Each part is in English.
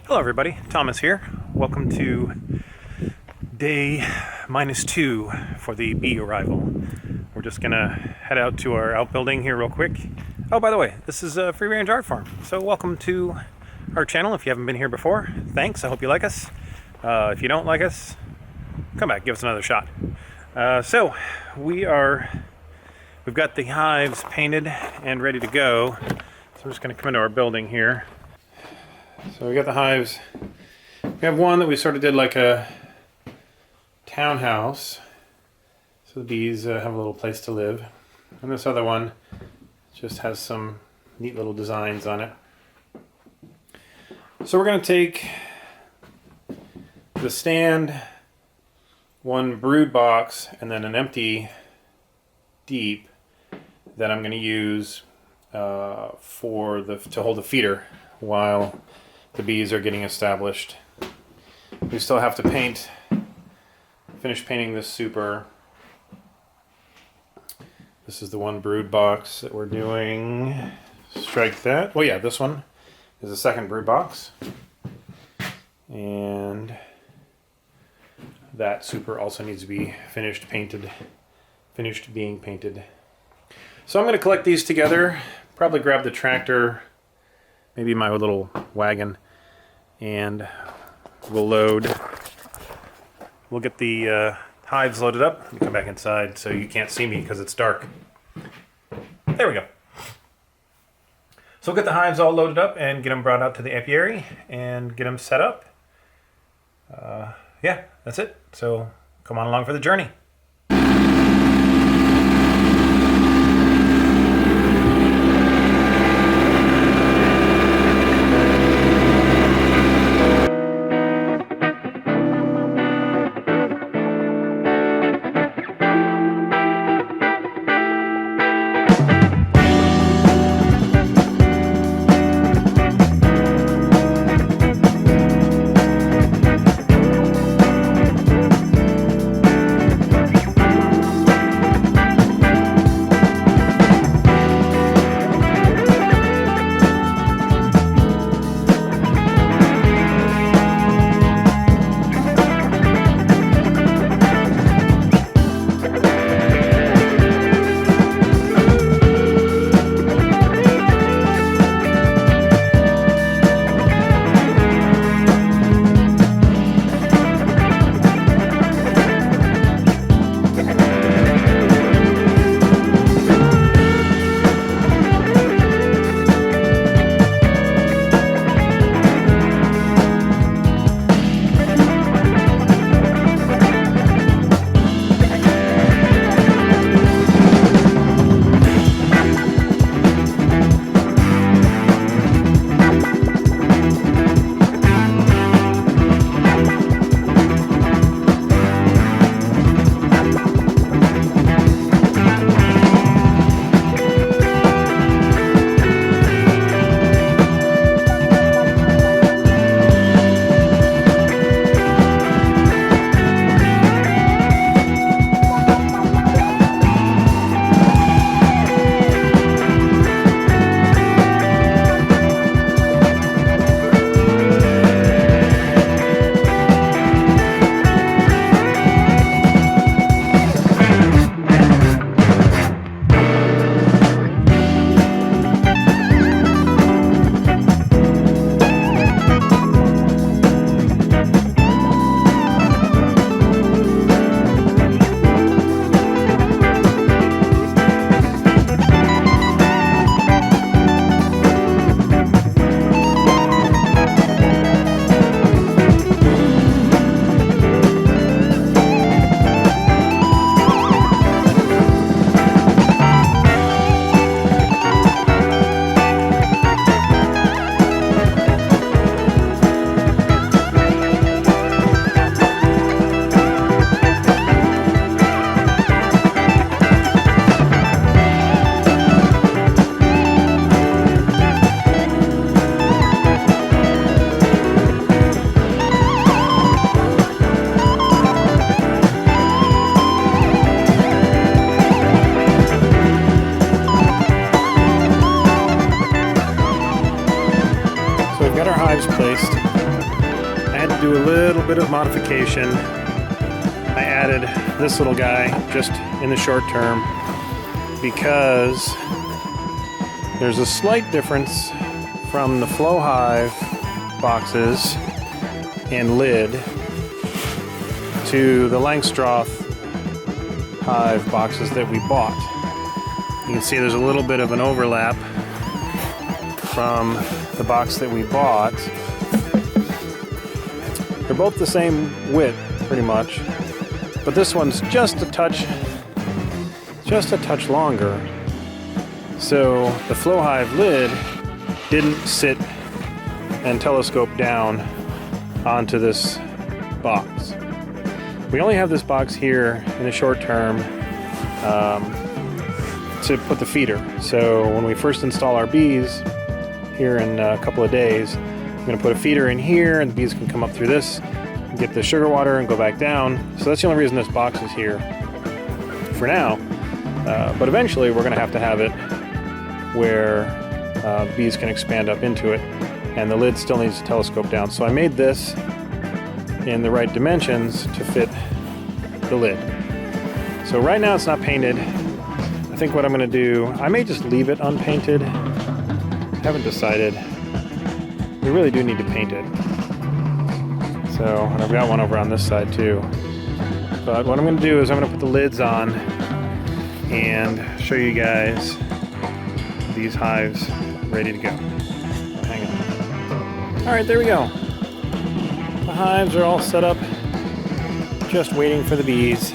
Hello everybody, Thomas here. Welcome to day -2 for the bee arrival. We're just gonna head out to our outbuilding here real quick. Oh, by the way, this is a free range art farm. So welcome to our channel. If you haven't been here before, thanks, I hope you like us. If you don't like us, come back, give us another shot. So we've got the hives painted and ready to go. So we're just gonna come into our building here. So we got the hives. We have one that we sort of did like a townhouse, so the bees have a little place to live. And this other one just has some neat little designs on it. So we're going to take the stand, one brood box, and then an empty deep that I'm going to use to hold the feeder while the bees are getting established. We still have to finish painting this super. This is the one brood box that we're doing. Strike that. Well, yeah, this one is the second brood box. And that super also needs to be finished being painted. So I'm going to collect these together, probably grab the tractor, maybe my little wagon, and we'll get the hives loaded up. Let me come back inside so you can't see me because it's dark. There we go. So we'll get the hives all loaded up and get them brought out to the apiary and get them set up. Yeah, that's it. So come on along for the journey. replaced. I had to do a little bit of modification. I added this little guy just in the short term because there's a slight difference from the flow hive boxes and lid to the Langstroth hive boxes that we bought. You can see there's a little bit of an overlap from the box that we bought. They're both the same width, pretty much, but this one's just a touch longer. So the flow hive lid didn't sit and telescope down onto this box. We only have this box here in the short term to put the feeder. So when we first install our bees here in a couple of days, I'm going to put a feeder in here and the bees can come up through this, get the sugar water and go back down. So that's the only reason this box is here for now. But eventually we're going to have it where bees can expand up into it, and the lid still needs to telescope down. So I made this in the right dimensions to fit the lid. So right now it's not painted. I think what I'm going to do, I may just leave it unpainted. I haven't decided. We really do need to paint it. So, and I've got one over on this side too. But what I'm going to do is I'm going to put the lids on and show you guys these hives ready to go. Hang on. Alright, there we go. The hives are all set up, just waiting for the bees.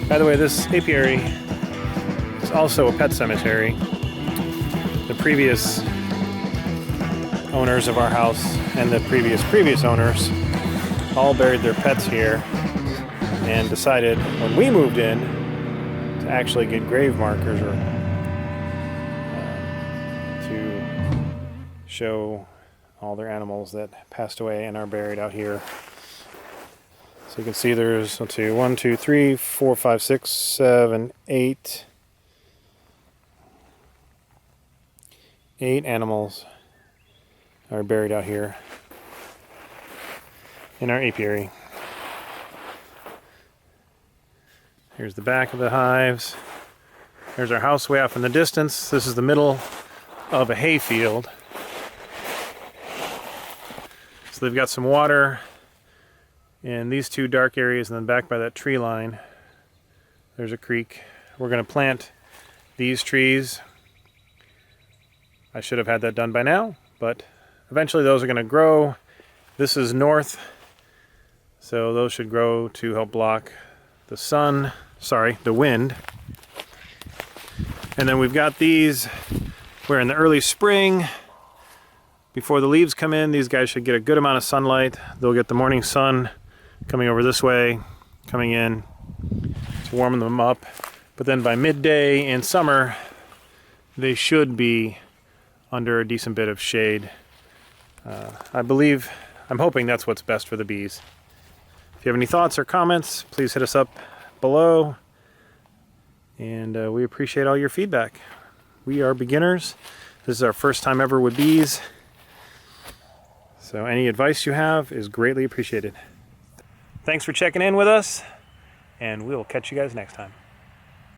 By the way, this apiary is also a pet cemetery. The previous owners of our house and the previous owners all buried their pets here and decided when we moved in to actually get grave markers or to show all their animals that passed away and are buried out here. So you can see there's, let's see, 1, 2, 3, 4, 5, 6, 7, 8. 8 animals are buried out here in our apiary. Here's the back of the hives. There's our house way off in the distance. This is the middle of a hay field. So they've got some water in these two dark areas, and then back by that tree line there's a creek. We're going to plant these trees. I should have had that done by now, but eventually those are going to grow. This is north, so those should grow to help block the sun, the wind. And then we've got these, we're in the early spring. Before the leaves come in, these guys should get a good amount of sunlight. They'll get the morning sun coming over this way, coming in to warm them up. But then by midday in summer, they should be under a decent bit of shade. I'm hoping that's what's best for the bees. If you have any thoughts or comments, please hit us up below. And we appreciate all your feedback. We are beginners. This is our first time ever with bees. So any advice you have is greatly appreciated. Thanks for checking in with us, and we'll catch you guys next time.